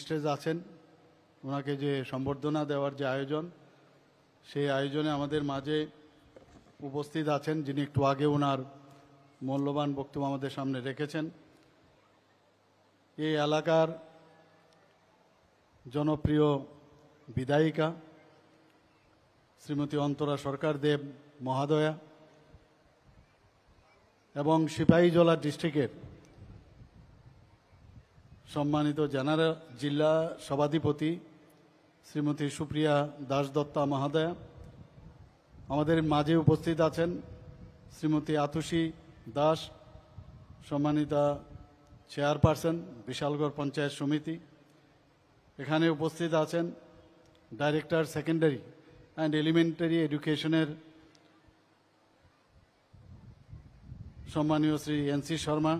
Stage আছেন, ওনাকে যে সম্বর্ধনা দেওয়ার যে আয়োজন, সেই আয়োজনে আমাদের মাঝে উপস্থিত আছেন যিনি একটু আগে ওনার মূল্যবান বক্তব্য আমাদের সামনে রেখেছেন। এই এলাকার জনপ্রিয় বিধায়িকা শ্রীমতী অন্তরা সরকার দেব মহাদয়া এবং সিপাহীজলা ডিস্ট্রিক্টের সম্মানিত জেনারেল জেলা সভাধিপতি শ্রীমতী সুপ্রিয়া দাস দত্তা মহাদয়া, আমাদের মাঝে উপস্থিত আছেন শ্রীমতী আতুষী দাস, সম্মানিতা চেয়ারপারসন বিশালগড় পঞ্চায়েত সমিতি। এখানে উপস্থিত আছেন ডাইরেক্টর সেকেন্ডারি অ্যান্ড এলিমেন্টারি এডুকেশনের সম্মানীয় শ্রী এনসি শর্মা,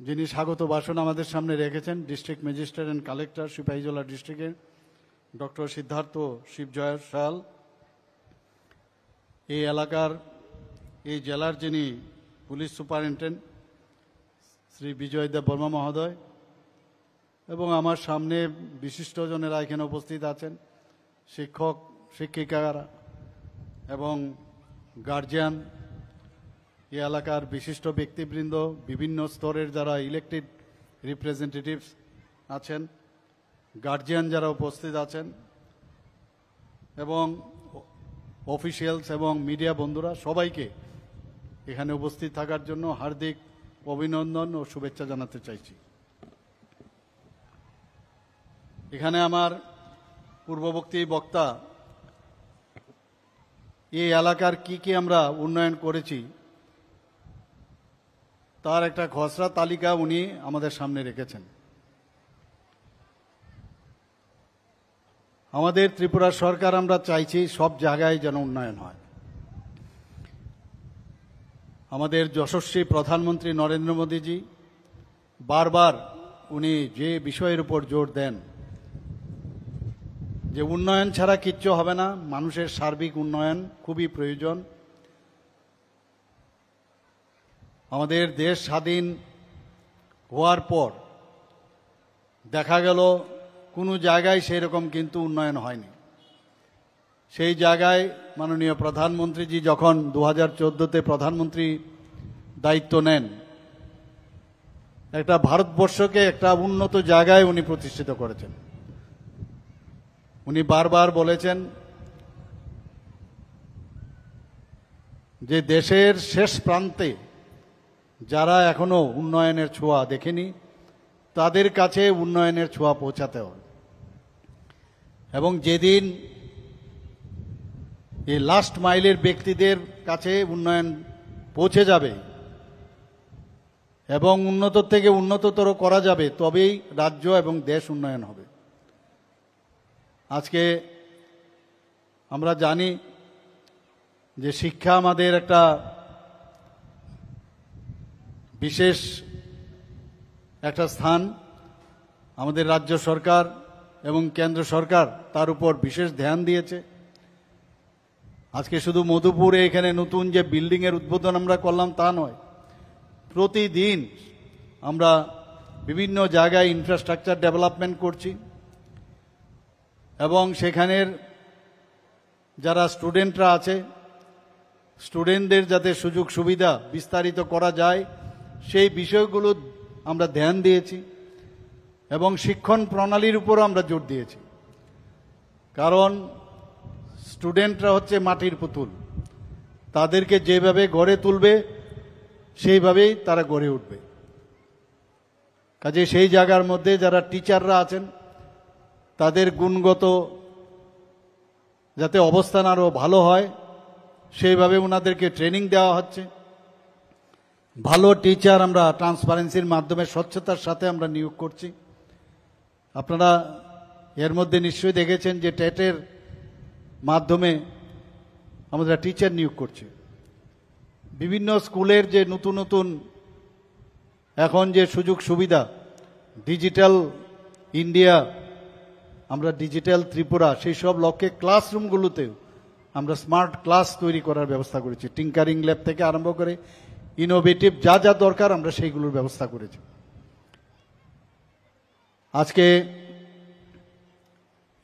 যিনি স্বাগত ভাষণ আমাদের সামনে রেখেছেন। District magistrate and collector Sepahijala ডিস্ট্রিক্টের ডক্টর সিদ্ধার্থ শিবজয় শাল, এই এলাকার এই জেলার যিনি পুলিশ সুপারিনটেন্ডেন্ট শ্রী বিজয় দেব বর্মা মহোদয়, এবং আমার সামনে বিশিষ্টজনেরা এখানে উপস্থিত আছেন, শিক্ষক শিক্ষিকারা এবং গার্জিয়ান, এই এলাকার বিশিষ্ট ব্যক্তিবৃন্দ, বিভিন্ন স্তরের যারা ইলেক্টেড রিপ্রেজেন্টেটিভস আছেন, গার্জিয়ান যারা উপস্থিত আছেন এবং অফিসিয়ালস এবং মিডিয়া বন্ধুরা, সবাইকে এখানে উপস্থিত থাকার জন্য হার্দিক অভিনন্দন ও শুভেচ্ছা জানাতে চাইছি। এখানে আমার পূর্ববর্তী বক্তা এই এলাকার কি আমরা উন্নয়ন করেছি তার একটা খসড়া তালিকা উনি আমাদের সামনে রেখেছেন। আমাদের ত্রিপুরা সরকার আমরা চাইছি সব জায়গায় যেন উন্নয়ন হয়। আমাদের যশস্বী প্রধানমন্ত্রী নরেন্দ্র মোদীজি বারবার উনি যে বিষয়ের উপর জোর দেন যে উন্নয়ন ছাড়া কিচ্ছু হবে না, মানুষের সার্বিক উন্নয়ন খুবই প্রয়োজন। আমাদের দেশ স্বাধীন হওয়ার পর দেখা গেল কোনো জায়গায় সেই রকম কিন্তু উন্নয়ন হয়নি। সেই জায়গায় মাননীয় প্রধানমন্ত্রীজি যখন 2014-তে প্রধানমন্ত্রী দায়িত্ব নেন, একটা ভারতবর্ষকে একটা উন্নত জায়গায় উনি প্রতিষ্ঠিত করেছেন। উনি বারবার বলেছেন যে দেশের শেষ প্রান্তে যারা এখনো উন্নয়নের ছোঁয়া দেখেনি তাদের কাছে উন্নয়নের ছোঁয়া পৌঁছাতে হবে, এবং যেদিন এই লাস্ট মাইলের ব্যক্তিদের কাছে উন্নয়ন পৌঁছে যাবে এবং উন্নত থেকে উন্নততর করা যাবে, তবেই রাজ্য এবং দেশ উন্নয়ন হবে। আজকে আমরা জানি যে শিক্ষা আমাদের একটা বিশেষ একটা স্থান। আমাদের রাজ্য সরকার এবং কেন্দ্র সরকার তার উপর বিশেষ ধ্যান দিয়েছে। আজকে শুধু মধুপুরে এখানে নতুন যে বিল্ডিংয়ের উদ্বোধন আমরা করলাম তা নয়, প্রতিদিন আমরা বিভিন্ন জায়গায় ইনফ্রাস্ট্রাকচার ডেভেলপমেন্ট করছি এবং সেখানের যারা স্টুডেন্টরা আছে, স্টুডেন্টদের যাতে সুযোগ সুবিধা বিস্তারিত করা যায় সেই বিষয়গুলো আমরা ধ্যান দিয়েছি এবং শিক্ষণ প্রণালীর উপরও আমরা জোর দিয়েছি। কারণ স্টুডেন্টরা হচ্ছে মাটির পুতুল, তাদেরকে যেভাবে গড়ে তুলবে সেইভাবেই তারা গড়ে উঠবে। কাজে সেই জায়গার মধ্যে যারা টিচাররা আছেন তাদের গুণগত যাতে অবস্থান আরও ভালো হয় সেইভাবে ওনাদেরকে ট্রেনিং দেওয়া হচ্ছে। ভালো টিচার আমরা ট্রান্সপারেন্সির মাধ্যমে স্বচ্ছতার সাথে আমরা নিয়োগ করছি। আপনারা এর মধ্যে নিশ্চয়ই দেখেছেন যে টেটের মাধ্যমে আমরা টিচার নিয়োগ করছি। বিভিন্ন স্কুলের যে নতুন নতুন এখন যে সুযোগ সুবিধা, ডিজিটাল ইন্ডিয়া, আমরা ডিজিটাল ত্রিপুরা, সেই সব লক্ষ্যে ক্লাসরুমগুলোতেও আমরা স্মার্ট ক্লাস তৈরি করার ব্যবস্থা করেছি। টিঙ্কারিং ল্যাব থেকে আরম্ভ করে ইনোভেটিভ যা যা দরকার আমরা সেইগুলোর ব্যবস্থা করেছি। আজকে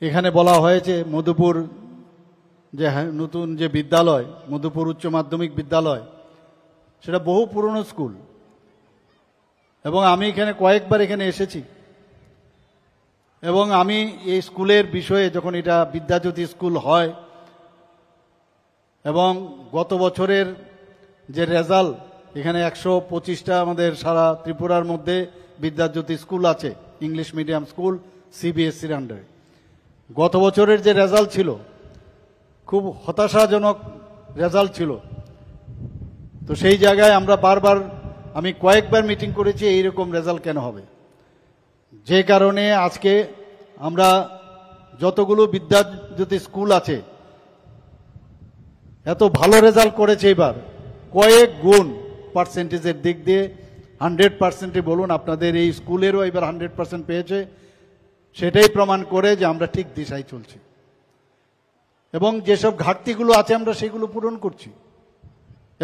এখানে বলা হয়েছে মধুপুর যে নতুন যে বিদ্যালয়, মধুপুর উচ্চ মাধ্যমিক বিদ্যালয়, সেটা বহু পুরনো স্কুল এবং আমি এখানে কয়েকবার এখানে এসেছি এবং আমি এই স্কুলের বিষয়ে যখন এটা বিদ্যাজ্যোতি স্কুল হয় এবং গত বছরের যে রেজাল্ট, এখানে 125টা আমাদের সারা ত্রিপুরার মধ্যে বিদ্যাজ্যোতি স্কুল আছে, ইংলিশ মিডিয়াম স্কুল সিবিএসসির আন্ডারে। গত বছরের যে রেজাল্ট ছিল খুব হতাশাজনক রেজাল্ট ছিল। তো সেই জায়গায় আমরা বারবার, আমি কয়েকবার মিটিং করেছি এইরকম রেজাল্ট কেন হবে, যে কারণে আজকে আমরা যতগুলো বিদ্যাজ্যোতি স্কুল আছে এত ভালো রেজাল্ট করেছে, এবার কয়েক গুণ পার্সেন্টেজের দিক দিয়ে 100%-এ বলুন, আপনাদের এই স্কুলেরও এবার 100% পেয়েছে, সেটাই প্রমাণ করে যে আমরা ঠিক দিশায় চলছি এবং যেসব ঘাটতিগুলো আছে আমরা সেগুলো পূরণ করছি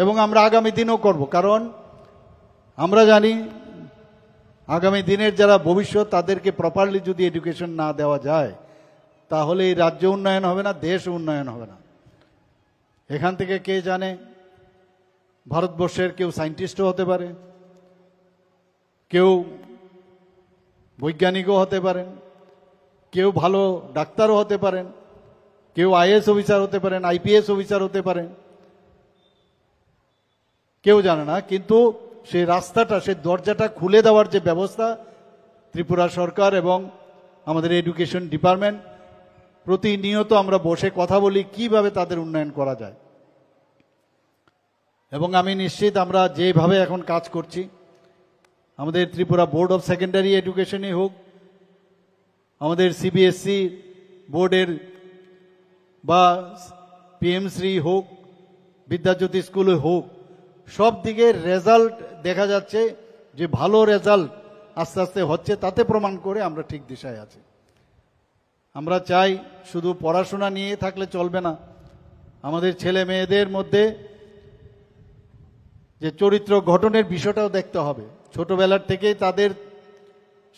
এবং আমরা আগামী দিনও করব। কারণ আমরা জানি আগামী দিনের যারা ভবিষ্যৎ, তাদেরকে প্রপারলি যদি এডুকেশন না দেওয়া যায় তাহলে এই রাজ্য উন্নয়ন হবে না, দেশ উন্নয়ন হবে না। এখান থেকে কে জানে, ভারতবর্ষের কেউ সায়েন্টিস্টও হতে পারে, কেউ বৈজ্ঞানিকও হতে পারেন, কেউ ভালো ডাক্তারও হতে পারেন, কেউ আইএএস অফিসার হতে পারেন, আইপিএস অফিসার হতে পারেন, কেউ জানে না। কিন্তু সেই রাস্তাটা, সেই দরজাটা খুলে দেওয়ার যে ব্যবস্থা ত্রিপুরা সরকার এবং আমাদের এডুকেশন ডিপার্টমেন্ট, প্রতিনিয়ত আমরা বসে কথা বলি কিভাবে তাদের উন্নয়ন করা যায়। এবং আমি নিশ্চিত আমরা যেভাবে এখন কাজ করছি, আমাদের ত্রিপুরা বোর্ড অফ সেকেন্ডারি এডুকেশনই হোক, আমাদের সিবিএসসি বোর্ডের বা পিএমশ্রী হোক, বিদ্যাজ্যোতি স্কুলে হোক, সব দিকে রেজাল্ট দেখা যাচ্ছে যে ভালো রেজাল্ট আস্তে আস্তে হচ্ছে, তাতে প্রমাণ করে আমরা ঠিক দিশায় আছি। আমরা চাই শুধু পড়াশোনা নিয়ে থাকলে চলবে না, আমাদের ছেলে মেয়েদের মধ্যে যে চরিত্র গঠনের বিষয়টাও দেখতে হবে। ছোটবেলার থেকেই তাদের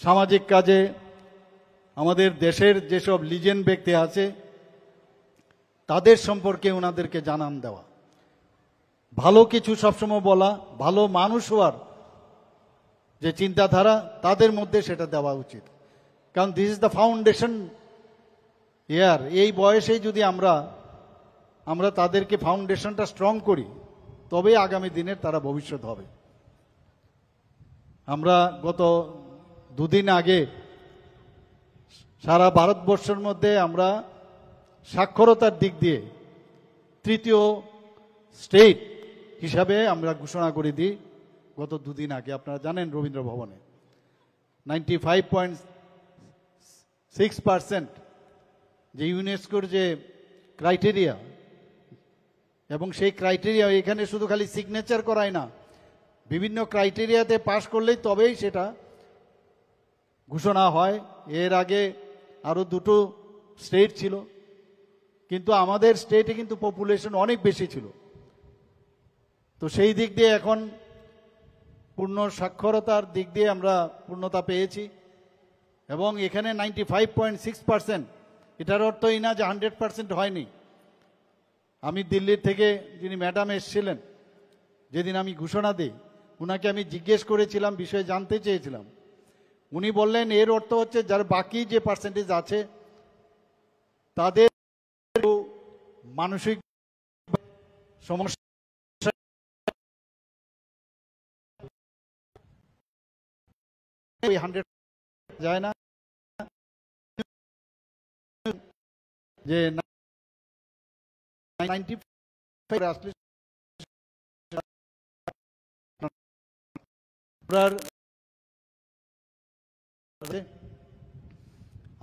সামাজিক কাজে, আমাদের দেশের যেসব লিজেন্ড ব্যক্তি আছে তাদের সম্পর্কে ওনাদেরকে জানান দেওয়া, ভালো কিছু সবসময় বলা, ভালো মানুষ হওয়ার যে চিন্তাধারা তাদের মধ্যে সেটা দেওয়া উচিত। কারণ দিস ইজ দ্য ফাউন্ডেশন ইয়ার। এই বয়সেই যদি আমরা তাদেরকে ফাউন্ডেশনটা স্ট্রং করি, তবে আগামী দিনের তারা ভবিষ্যৎ হবে। আমরা গত দুদিন আগে সারা ভারতবর্ষের মধ্যে আমরা সাক্ষরতার দিক দিয়ে তৃতীয় স্টেট হিসাবে আমরা ঘোষণা করে দিই গত দুদিন আগে। আপনারা জানেন রবীন্দ্র ভবনে 95.6% যে ইউনেস্কোর যে ক্রাইটেরিয়া, এবং সেই ক্রাইটেরিয়া এখানে শুধু খালি সিগনেচার করায় না, বিভিন্ন ক্রাইটেরিয়াতে পাশ করলেই তবেই সেটা ঘোষণা হয়। এর আগে আরো দুটো স্টেট ছিল, কিন্তু আমাদের স্টেটে কিন্তু পপুলেশন অনেক বেশি ছিল। তো সেই দিক দিয়ে এখন পূর্ণ সাক্ষরতার দিক দিয়ে আমরা পূর্ণতা পেয়েছি এবং এখানে 95.6%। এটার অর্থ এই না যে 100% হয়নি। আমি দিল্লির থেকে যিনি ম্যাডাম এসেছিলেন, যেদিন আমি ঘোষণা দিই, ওনাকে আমি জিজ্ঞেস করেছিলাম, বিষয়ে জানতে চেয়েছিলাম। উনি বললেন এর অর্থ হচ্ছে যার বাকি যে পার্সেন্টেজ আছে তাদের মানসিক সমস্যা যায় না, যে 95 আসলে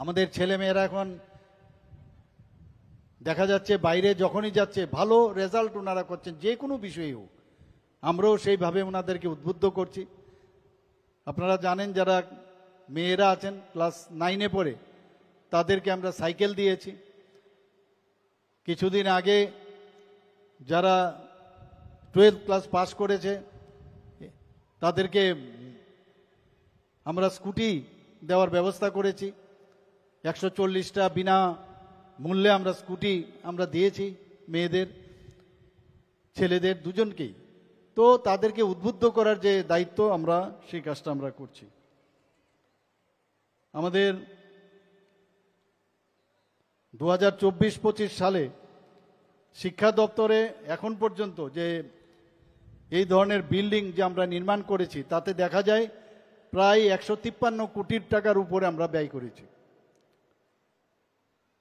আমাদের ছেলে মেয়েরা এখন দেখা যাচ্ছে বাইরে যখনই যাচ্ছে ভালো রেজাল্ট ওনারা করছেন, যে কোনো বিষয়ে হোক। আমরাও সেইভাবে ওনাদেরকে উদ্বুদ্ধ করছি। আপনারা জানেন যারা মেয়েরা আছেন ক্লাস 9-এ পড়ে, তাদেরকে আমরা সাইকেল দিয়েছি। কিছুদিন আগে যারা 12 ক্লাস পাস করেছে তাদেরকে আমরা স্কুটি দেওয়ার ব্যবস্থা করেছি। 140টা বিনা মূল্যে আমরা স্কুটি আমরা দিয়েছি মেয়েদের, ছেলেদের দুজনকেই। তো তাদেরকে উদ্বুদ্ধ করার যে দায়িত্ব আমরা সেই কাজটা আমরা করছি। আমাদের 2024-25 সালে শিক্ষা দপ্তরে এখন পর্যন্ত যে এই ধরনের বিল্ডিং যে আমরা নির্মাণ করেছি তাতে দেখা যায় প্রায় 153 কোটি টাকার উপরে আমরা ব্যয় করেছি।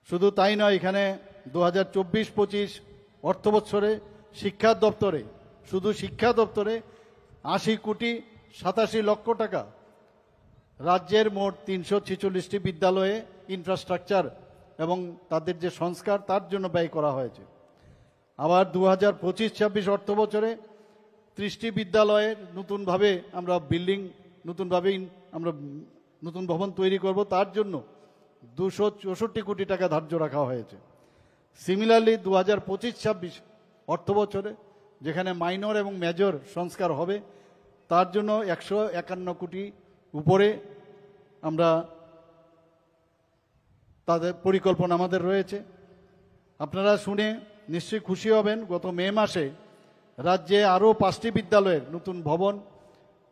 শুধু তাই নয়, এখানে 2024-25 অর্থ বছরে শিক্ষা দপ্তরে, শুধু শিক্ষা দপ্তরে 80 কোটি 87 লক্ষ টাকা রাজ্যের মোট 346টি বিদ্যালয়ে ইনফ্রাস্ট্রাকচার এবং তাদের যে সংস্কার তার জন্য ব্যয় করা হয়েছে। আবার 2025-26 অর্থ বছরে 30টি বিদ্যালয়ের নতুনভাবে আমরা বিল্ডিং, নতুনভাবে আমরা নতুন ভবন তৈরি করব, তার জন্য 264 কোটি টাকা ধার্য রাখা হয়েছে। সিমিলারলি 2025-26 অর্থ বছরে যেখানে মাইনর এবং মেজর সংস্কার হবে তার জন্য 151 কোটি উপরে আমরা তাদের পরিকল্পনা আমাদের রয়েছে। আপনারা শুনে নিশ্চয়ই খুশি হবেন, গত মে মাসে রাজ্যে আরও 5টি বিদ্যালয়ের নতুন ভবন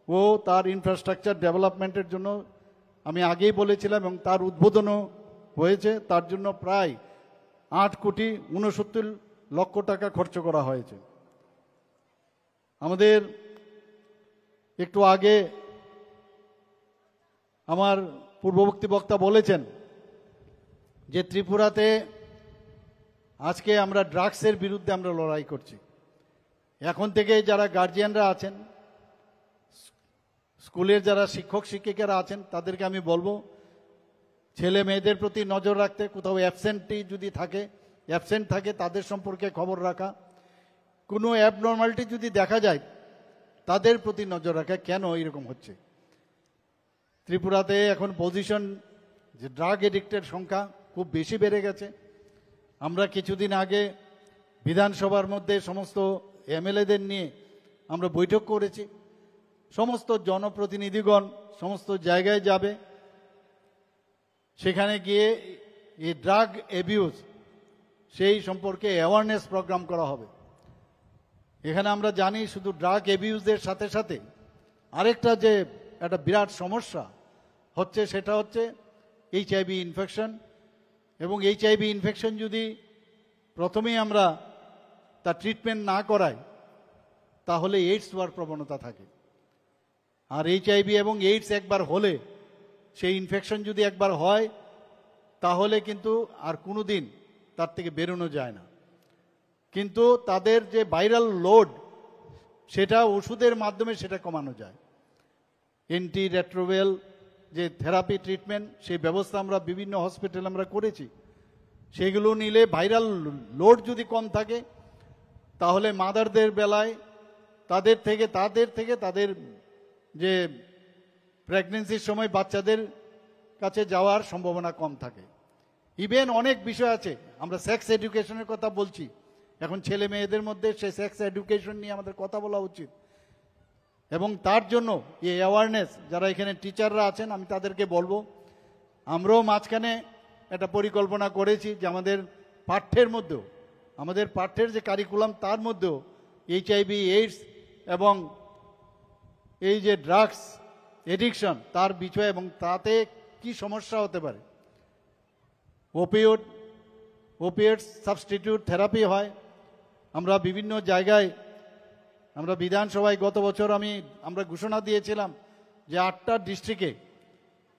ও তার ইনফ্রাস্ট্রাকচার ডেভেলপমেন্টের জন্য আমি আগেই বলেছিলাম এবং তার উদ্বোধনও হয়েছে। তার জন্য প্রায় 8 কোটি 69 লক্ষ টাকা খরচ করা হয়েছে। আমাদের একটু আগে আমার পূর্ববর্তী বক্তা বলেছেন যে ত্রিপুরাতে আজকে আমরা ড্রাগসের বিরুদ্ধে আমরা লড়াই করছি। এখন থেকে যারা গার্জিয়ানরা আছেন, স্কুলের যারা শিক্ষক শিক্ষিকারা আছেন, তাদেরকে আমি বলবো ছেলে মেয়েদের প্রতি নজর রাখতে, কোথাও অ্যাবসেন্ট থাকে তাদের সম্পর্কে খবর রাখা, কোনো অ্যাবনর্মালিটি যদি দেখা যায় তাদের প্রতি নজর রাখা, কেন এরকম হচ্ছে। ত্রিপুরাতে এখন পজিশন যে ড্রাগ এডিক্টের সংখ্যা খুব বেশি বেড়ে গেছে। আমরা কিছুদিন আগে বিধানসভার মধ্যে সমস্ত এমএলএদের নিয়ে আমরা বৈঠক করেছি। সমস্ত জনপ্রতিনিধিগণ সমস্ত জায়গায় যাবে, সেখানে গিয়ে এই ড্রাগ অ্যাবিউজ সেই সম্পর্কে অ্যাওয়ারনেস প্রোগ্রাম করা হবে। এখানে আমরা জানি শুধু ড্রাগ অ্যাবিউজের সাথে সাথে আরেকটা যে একটা বিরাট সমস্যা হচ্ছে সেটা হচ্ছে এইচআইভি ইনফেকশন। এবং এইচআইভি ইনফেকশন যদি প্রথমেই আমরা তার ট্রিটমেন্ট না করাই তাহলে এইডস হওয়ার প্রবণতা থাকে। আর এইচআইভি এবং এইডস একবার হলে, সেই ইনফেকশন যদি একবার হয় তাহলে কিন্তু আর কোনো দিন তার থেকে বেরোনো যায় না। কিন্তু তাদের যে ভাইরাল লোড সেটা ওষুধের মাধ্যমে সেটা কমানো যায়। অ্যান্টি রেট্রোভাইরাল যে থেরাপি ট্রিটমেন্ট সেই ব্যবস্থা আমরা বিভিন্ন হসপিটালে আমরা করেছি। সেগুলো নিলে ভাইরাল লোড যদি কম থাকে তাহলে মাদারদের বেলায় তাদের থেকে তাদের যে প্রেগনেন্সির সময় বাচ্চাদের কাছে যাওয়ার সম্ভাবনা কম থাকে। ইভেন অনেক বিষয় আছে, আমরা সেক্স এডুকেশনের কথা বলছি, এখন ছেলে মেয়েদের মধ্যে সেই সেক্স এডুকেশন নিয়ে আমাদের কথা বলা উচিত। এবং তার জন্য এই অ্যাওয়ারনেস যারা এখানে টিচাররা আছেন আমি তাদেরকে বলবো, আমরাও মাঝখানে একটা পরিকল্পনা করেছি যে আমাদের পাঠ্যের যে কারিকুলাম তার মধ্যেও এইচআইভি এইডস এবং এই যে ড্রাগস এডিকশন তার বিষয় এবং তাতে কি সমস্যা হতে পারে। ওপিয়েটস সাবস্টিটিউট থেরাপি হয়। আমরা বিভিন্ন জায়গায়, আমরা বিধানসভায় গত বছর আমরা ঘোষণা দিয়েছিলাম যে 8টা ডিস্ট্রিক্টে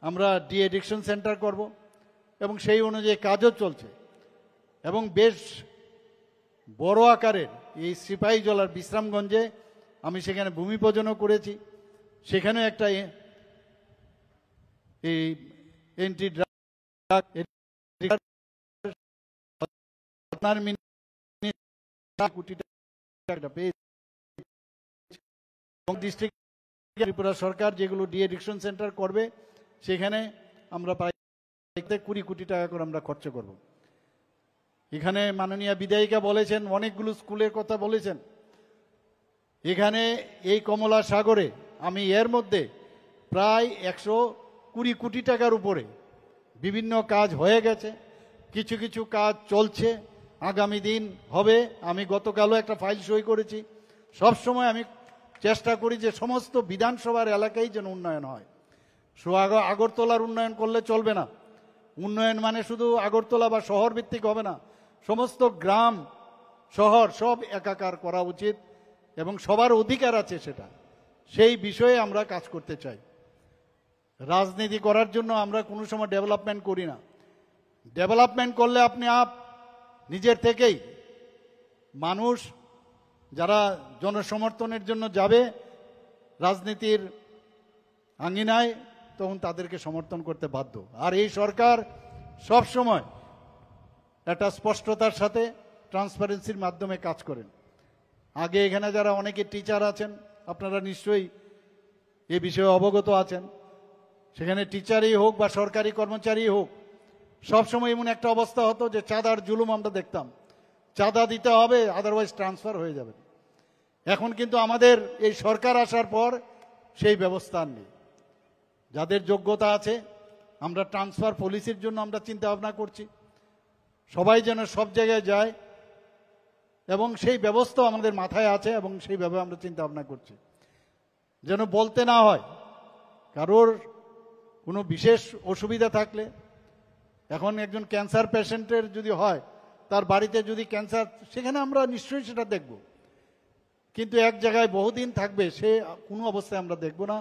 আমরা ডি এডিকশন সেন্টার করব এবং সেই অনুযায়ী কাজও চলছে। এবং বেশ বড় আকারের এই সিপাহীজলার বিশ্রামগঞ্জে আমি সেখানে ভূমি পূজনও করেছি। সেখানেও একটা এই এন্টি ড্রাগ ডিস্ট্রিক্ট ত্রিপুরা সরকার যেগুলো ডি এডিকশন সেন্টার করবে সেখানে আমরা প্রায় 20 কোটি টাকা করে আমরা খরচ করব। এখানে মাননীয় বিধায়িকা বলেছেন, অনেকগুলো স্কুলের কথা বলেছেন। এখানে এই কমলা সাগরে আমি এর মধ্যে প্রায় 20 কোটি টাকার উপরে বিভিন্ন কাজ হয়ে গেছে, কিছু কিছু কাজ চলছে, আগামী দিন হবে। আমি গতকালও একটা ফাইল সই করেছি। সব সময় আমি চেষ্টা করি যে সমস্ত বিধানসভার এলাকায় যেন উন্নয়ন হয়। আগরতলার উন্নয়ন করলে চলবে না। উন্নয়ন মানে শুধু আগরতলা বা শহর ভিত্তিক হবে না, সমস্ত গ্রাম শহর সব একাকার করা উচিত এবং সবার অধিকার আছে সেটা। সেই বিষয়ে আমরা কাজ করতে চাই। রাজনীতি করার জন্য আমরা কোনো সময় ডেভেলপমেন্ট করি না। ডেভেলপমেন্ট করলে আপনি নিজের থেকেই মানুষ যারা জনসমর্থনের জন্য যাবে রাজনীতির আঙ্গিনায়, তখন তাদেরকে সমর্থন করতে বাধ্য। আর এই সরকার সব সময় একটা স্পষ্টতার সাথে ট্রান্সপারেন্সির মাধ্যমে কাজ করেন। আগে এখানে যারা অনেকে টিচার আছেন, আপনারা নিশ্চয়ই এ বিষয়ে অবগত আছেন। সেখানে টিচারই হোক বা সরকারি কর্মচারী হোক, সবসময় এমন একটা অবস্থা হতো যে চাঁদার জুলুম আমরা দেখতাম। চাঁদা দিতে হবে, আদারওয়াইজ ট্রান্সফার হয়ে যাবে। এখন কিন্তু আমাদের এই সরকার আসার পর সেই ব্যবস্থা নেই। যাদের যোগ্যতা আছে, আমরা ট্রান্সফার পলিসির জন্য আমরা চিন্তা ভাবনা করছি, সবাই যেন সব জায়গায় যায়, এবং সেই ব্যবস্থা আমাদের মাথায় আছে এবং সেইভাবে আমরা চিন্তা ভাবনা করছি, যেন বলতে না হয় কারোর কোনো বিশেষ অসুবিধা থাকলে। এখন একজন ক্যান্সার পেশেন্টের যদি হয়, তার বাড়িতে যদি ক্যান্সার, সেখানে আমরা নিশ্চয়ই সেটা দেখব, কিন্তু এক জায়গায় বহুদিন থাকবে সে কোনো অবস্থায় আমরা দেখব না।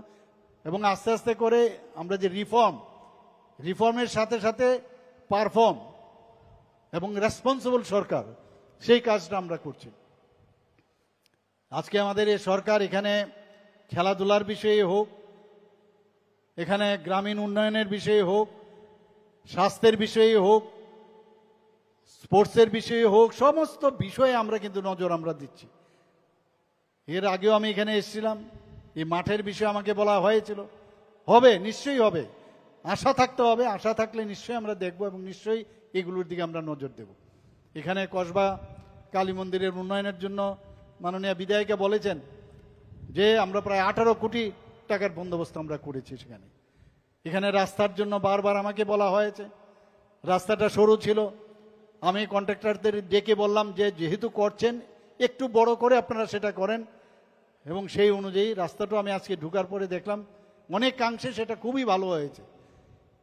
এবং আস্তে আস্তে করে আমরা যে রিফর্মের সাথে সাথে পারফর্ম এবং রেসপন্সিবল সরকার, সেই কাজটা আমরা করছি। আজকে আমাদের এই সরকার এখানে খেলাধুলার বিষয়ে হোক, এখানে গ্রামীণ উন্নয়নের বিষয়ে হোক, স্বাস্থ্যের বিষয়ে হোক, স্পোর্টসের বিষয়ে হোক, সমস্ত বিষয়ে আমরা কিন্তু নজর আমরা দিচ্ছি। এর আগেও আমি এখানে এসেছিলাম, এই মাঠের বিষয়ে আমাকে বলা হয়েছিল, হবে, নিশ্চয়ই হবে, আশা থাকতে হবে। আশা থাকলে নিশ্চয়ই আমরা দেখব এবং নিশ্চয়ই এগুলোর দিকে আমরা নজর দেব। এখানে কসবা কালী মন্দিরের উন্নয়নের জন্য মাননীয় বিধায়িকা বলেছেন যে আমরা প্রায় 18 কোটি টাকার বন্দোবস্ত আমরা করেছি সেখানে। এখানে রাস্তার জন্য বারবার আমাকে বলা হয়েছে, রাস্তাটা সরু ছিল। আমি কন্ট্রাক্টরদের ডেকে বললাম যে যেহেতু করছেন একটু বড় করে আপনারা সেটা করেন, এবং সেই অনুযায়ী রাস্তাটা আমি আজকে ঢুকার পরে দেখলাম অনেকাংশে সেটা খুবই ভালো হয়েছে।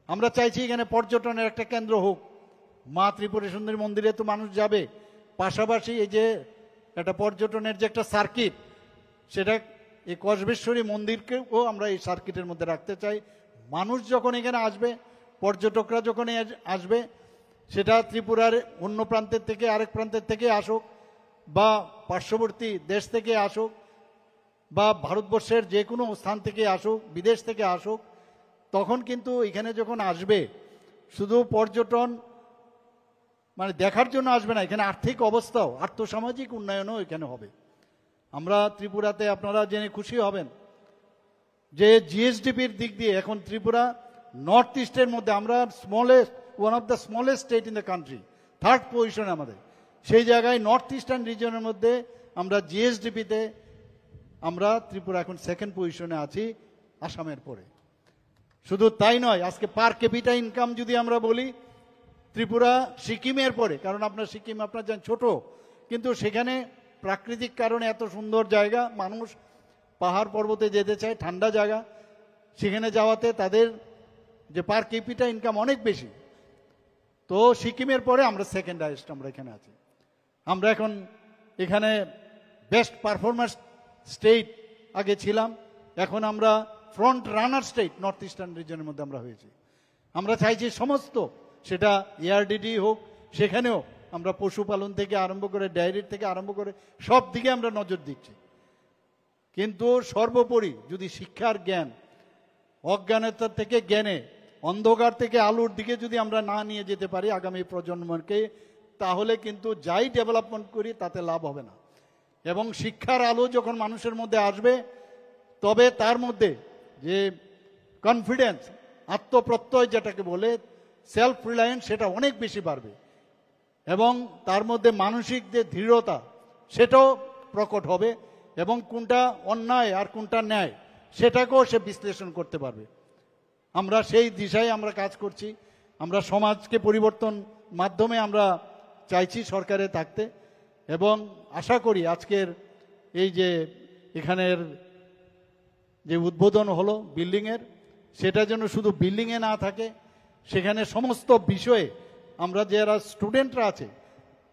আমরা চাইছি এখানে পর্যটনের একটা কেন্দ্র হোক। মা ত্রিপুরা সুন্দরী মন্দিরে তো মানুষ যাবে, পাশাপাশি এই যে একটা পর্যটনের যে একটা সার্কিট, সেটা এই কসবেশ্বরী মন্দিরকেও আমরা এই সার্কিটের মধ্যে রাখতে চাই। মানুষ যখন এখানে আসবে, পর্যটকরা যখন আসবে, সেটা ত্রিপুরার অন্য প্রান্তের থেকে আরেক প্রান্তের থেকে আসুক, বা পার্শ্ববর্তী দেশ থেকে আসুক, বা ভারতবর্ষের যে কোনো স্থান থেকে আসুক, বিদেশ থেকে আসুক, তখন কিন্তু এখানে যখন আসবে শুধু পর্যটন মানে দেখার জন্য আসবে না, এখানে আর্থিক অবস্থাও, আর্থসামাজিক উন্নয়নও এখানে হবে। আমরা ত্রিপুরাতে, আপনারা জেনে খুশি হবেন যে জিএসডিপির দিক দিয়ে এখন ত্রিপুরা নর্থ ইস্টের মধ্যে আমরা one of the smallest state in the country, 3rd পজিশনে আমাদের। সেই জায়গায় নর্থ ইস্টার্ন রিজনের মধ্যে আমরা জিএসডিপিতে আমরা ত্রিপুরা এখন 2nd পজিশনে আছি আসামের পরে। শুধু তাই নয়, আজকে পার ক্যাপিটা ইনকাম যদি আমরা বলি, ত্রিপুরা সিকিমের পরে, কারণ আপনার সিকিম আপনার জানেন ছোট, কিন্তু সেখানে প্রাকৃতিক কারণে এত সুন্দর জায়গা, মানুষ পাহাড় পর্বতে যেতে চায়, ঠান্ডা জায়গা, সেখানে যাওয়াতে তাদের যে পার ক্যাপিটা ইনকাম অনেক বেশি। তো সিকিমের পরে আমরা 2nd হাইয়েস্ট আমরা এখানে আছি। আমরা এখন এখানে বেস্ট পারফরম্যান্স স্টেট আগে ছিলাম, এখন আমরা front runner state north eastern রিজনের মধ্যে আমরা হয়েছি। আমরা চাইছি সমস্ত, সেটা এআরডিডি হোক, সেখানেও আমরা পশুপালন থেকে আরম্ভ করে ডায়েরির থেকে আরম্ভ করে সব দিকে আমরা নজর দিচ্ছি। কিন্তু সর্বোপরি যদি শিক্ষার জ্ঞান, অজ্ঞানতা থেকে জ্ঞানে, অন্ধকার থেকে আলোর দিকে যদি আমরা না নিয়ে যেতে পারি আগামী প্রজন্মকে, তাহলে কিন্তু যাই ডেভেলপমেন্ট করি তাতে লাভ হবে না। এবং শিক্ষার আলো যখন মানুষের মধ্যে আসবে, তবে তার মধ্যে যে কনফিডেন্স, আত্মপ্রত্যয় যেটাকে বলে, সেলফ রিলায়েন্স, সেটা অনেক বেশি বাড়বে। এবং তার মধ্যে মানসিক যে দৃঢ়তা, সেটাও প্রকট হবে, এবং কোনটা অন্যায় আর কোনটা ন্যায় সেটাকেও সে বিশ্লেষণ করতে পারবে। আমরা সেই দিশায় আমরা কাজ করছি। আমরা সমাজকে পরিবর্তন মাধ্যমে আমরা চাইছি সরকারে থাকতে, এবং আশা করি আজকের এই যে এখানের যে উদ্বোধন হলো বিল্ডিংয়ের, সেটা যেন শুধু বিল্ডিংয়ে না থাকে, সেখানে সমস্ত বিষয়ে আমরা যারা স্টুডেন্টরা আছে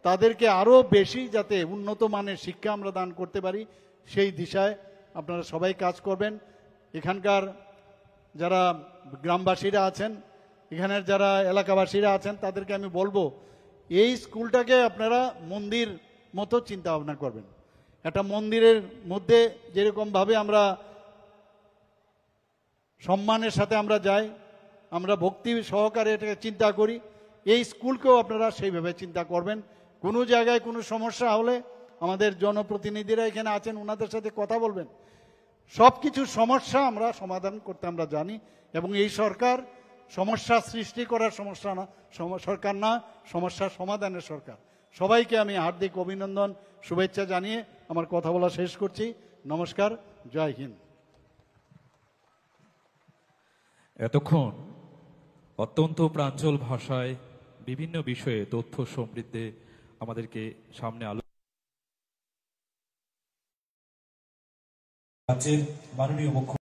তাদেরকে আরও বেশি যাতে উন্নত মানের শিক্ষা আমরা দান করতে পারি, সেই দিশায় আপনারা সবাই কাজ করবেন। এখানকার যারা গ্রামবাসীরা আছেন, এখানের যারা এলাকাবাসীরা আছেন, তাদেরকে আমি বলবো এই স্কুলটাকে আপনারা মন্দির মতো চিন্তা ভাবনা করবেন। একটা মন্দিরের মধ্যে যেরকমভাবে আমরা সম্মানের সাথে আমরা যাই, আমরা ভক্তি সহকারে এটাকে চিন্তা করি, এই স্কুলকেও আপনারা সেইভাবে চিন্তা করবেন। কোনো জায়গায় কোনো সমস্যা হলে আমাদের জনপ্রতিনিধিরা এখানে আছেন, ওনাদের সাথে কথা বলবেন। সব কিছু সমস্যা আমরা সমাধান করতে আমরা জানি, এবং এই সরকার সমস্যা সৃষ্টি করার সরকার না, সমস্যা সমাধানের সরকার। সবাইকে আমি হার্দিক অভিনন্দন, শুভেচ্ছা জানিয়ে আমার কথা বলা শেষ করছি। নমস্কার, জয় হিন্দ। এতক্ষণ অত্যন্ত প্রাঞ্জল ভাষায় বিভিন্ন বিষয়ে তথ্য সমৃদ্ধে আমাদেরকে সামনে রাজ্যের মাননীয় মুখ্য